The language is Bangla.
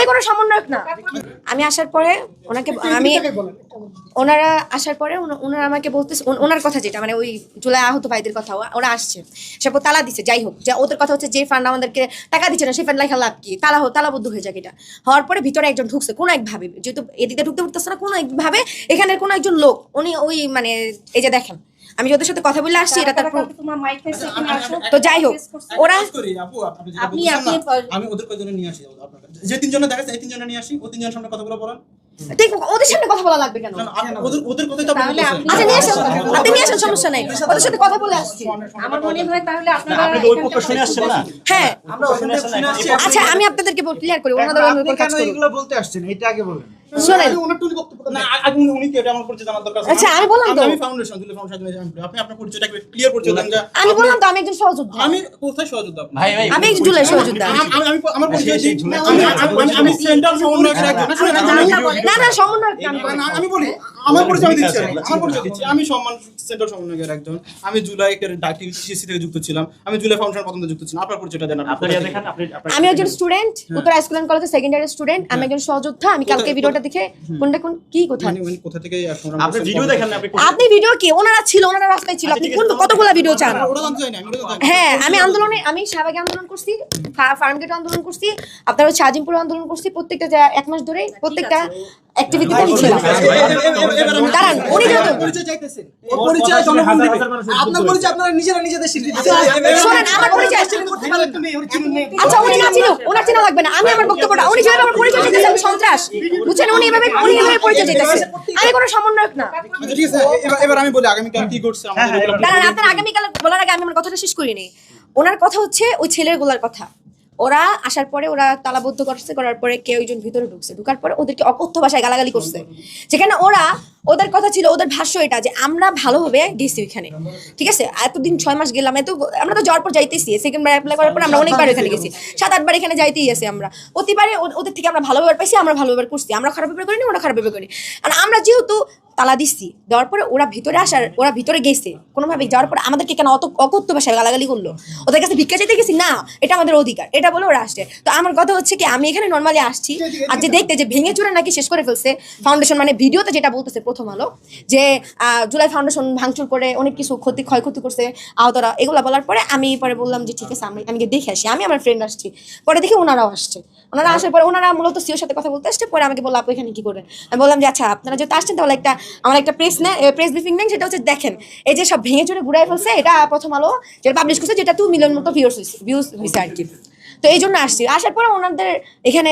আমি কোনো সমন্বয়ক না। আমি আসার পরে ওনারা আসার পরে ওনারা আমাকে বলতেছে, ওনার কথা যেটা মানে ওই জুলাই আহত ভাইদের কথা, ওরা আসছে সে তালা দিচ্ছে। যাই হোক, যে ওদের কথা হচ্ছে যে ফান্ড আমাদেরকে টাকা দিচ্ছে না সেই ফান্ড লেখা লাভ কি, তালাবদ্ধ হয়ে যাক। এটা হওয়ার পরে ভিতরে একজন ঢুকছে কোনো একভাবে, যেহেতু এদিকে ঢুকতে পারতেছে না কোনো একভাবে, এখানের কোনো একজন লোক উনি ওই মানে এই যে দেখেন আমি ওদের সাথে কথা বলে আসছি, এটা তার তো যাই হোক ওরা আমি ওদের কয়জনে নিয়ে আসি আপনার যে তিনজনে দেখাচ্ছে এই তিনজনে নিয়ে আসি, ও তিনজনের সামনে কথাগুলো বলেন। ঠিক ওদের সামনে কথা বলা লাগবে কেন? ওদের কথাই তো আপনি বলছেন। আচ্ছা নিয়ে আসেন, আপনি নিয়ে আসেন, সমস্যা নাই, ওদের সাথে কথা বলে আসছি। আমার মনে হয় তাহলে আপনারা আপনি ওই পক্ষ শুনে আসছেন না? হ্যাঁ আমরা শুনে আসছি। আচ্ছা আমি আপনাদেরকে ক্লিয়ার করি, ওনাদের উপর কাজ করি। এগুলো বলতে আসছেন এটা আগে বলেন। শুনেন না আগে উনি কি এটা আমার পরিচয় জানার দরকার আছে? আচ্ছা আমি বললাম তো, আমি ফাউন্ডেশন দিলে ফাউন্ডেশন আপনি আপনার পরিচয়টা ক্লিয়ার পরিচয় দেন। আমি বললাম তো আমি একজন সহযোদ্ধা। আমি কোথায় সহযোদ্ধা? ভাই আমি একজন জুলাই সহযোদ্ধা। আমি আমার পরিচয় দিই। আমি সেন্ট্রাল সমন্বয়কের একজন। না না সমন্বয়ক না, আমি বলি আমার পরিচয় আমি দিচ্ছি, আমার পরিচয় দিচ্ছি। আমি সেন্ট্রাল সমন্বয়কের একজন। আমি জুলাইয়ের টিসিসি থেকে যুক্ত ছিলাম। আমি জুলাই ফাউন্ডেশন প্রথম থেকে যুক্ত ছিলাম। আপনার পরিচয়টা দেন। আপনারা দেখেন আমি একজন স্টুডেন্ট, উত্তরা স্কুল এন্ড কলেজের সেকেন্ড ইয়ারের স্টুডেন্ট। আমি একজন সহযোদ্ধা। আমি কালকে ভিডিওটা দেখে কোনটা কোন কি কথা মানে কোথা থেকে আপনি ভিডিও দেখেন না? আপনি ভিডিও কি ওনারা ছিল, ওনারা রাস্তায় ছিল, আপনি কোন কতগুলা ভিডিও চান? ওটা জানতে চাই না, আমি ওটা জানতে চাই। হ্যাঁ আমি আন্দোলনে, আমি শাহবাগে আন্দোলন করছি, ফার্মগেট আন্দোলন করছি, আপনার হচ্ছে আজিমপুরে আন্দোলন করছি, প্রত্যেকটা এক মাস ধরে প্রত্যেকটা অ্যাক্টিভিটিতে আমি ছিলাম। দাঁড়ান উনি যেহেতু পরিচয় চাইতেছেন, ওর পরিচয় জনগণ দিবে। আপনার পরিচয় আপনারা নিজেদের স্বীকৃতি দিচ্ছেন। শোনেন আমার পরিচয় করতে পারেন তুমি ওর চিনুন নেই। আচ্ছা উনি না ছিল, ওনার চেনা লাগবে না। আমি আমার বক্তব্যটা, উনি যেভাবে আমার পরিচয় দিতেছে আমি সন্ত্রাস, বুঝছেন? উনি এভাবে পরিচয় দিতেছে, আমি কোনো সমন্বয়ক না। আচ্ছা ঠিক আছে, এবার আমি বলি আগামীকাল কি করছে আমাদের এগুলো। দাঁড়ান আপনার আগামীকাল বলার আগে আমি আমার কথাটা শেষ করিনি। ওনার কথা হচ্ছে ওই ছেলের গোলার কথা। ওরা আসার পরে ওরা তালাবদ্ধ করছে, করার পরে কেউ একজন ভিতরে ঢুকছে, ঢুকার পরে ওদেরকে অকথ্য ভাষায় গালাগালি করছে। যেখানে ওদের কথা ছিল, ওদের ভাষ্য এটা যে আমরা ভালোভাবে গেছি ওইখানে, ঠিক আছে? এতদিন 6 মাস গেলাম, আমরা তো যাওয়ার পর যাইতেছি, সেকেন্ডবার অ্যাপ্লাই করার পর আমরা অনেকবার এখানে গেছি, 7-8 বার এখানে যাইতেই আছি আমরা। প্রতিবারে ওদের থেকে আমরা ভালো ব্যবহার পাইছি, আমরা ভালো ব্যবহার করছি, আমরা খারাপ ব্যবহার করিনি, ওরা খারাপ ব্যবহার করি। আর আমরা যেহেতু তালা দিচ্ছি, দেওয়ার পরে ওরা ভিতরে গেছে কোনোভাবে, যাওয়ার পরে আমাদেরকে কেন অত অকথ্য ভাষায় গালাগালি করলো? ওদের কাছে ভিক্ষা চাইতে গেছি না, এটা আমাদের অধিকার, এটা বলে ওরা আসছে। তো আমার কথা হচ্ছে কি, আমি এখানে নর্মালি আসছি, আর যে দেখতে যে ভেঙে চুরে নাকি শেষ করে ফেলছে ফাউন্ডেশন, মানে ভিডিওতে যেটা বলতেছে প্রথম আলো যে জুলাই ফাউন্ডেশন ভাঙচুর করে অনেক কিছু ক্ষয়ক্ষতি করছে আহতরা, এগুলো বলার পরে আমি পরে বললাম যে ঠিক আছে আমি দেখে আসি, আমি আমার ফ্রেন্ড আসছি। পরে দেখি ওনারাও আসছে, ওনারা আসার পরে ওনারা মূলত সিওর সাথে কথা বলতে আসছে। পরে আমাকে বললো আপু এখানে কি করেন? আমি বললাম যে আচ্ছা আপনারা যেহেতু আসছেন তাহলে আমার একটা প্রেস ব্রিফিং নেন। সেটা হচ্ছে দেখেন এই যে সব ভেঙে চুরে ঘুরাই ফেলছে, এটা প্রথম আলো যেটা পাবলিশ করছে, যেটা 2 মিলিয়ন মতো ভিউজ হয়েছে আর কি। তো এই জন্য আসছি। আসার পরে ওনাদের এখানে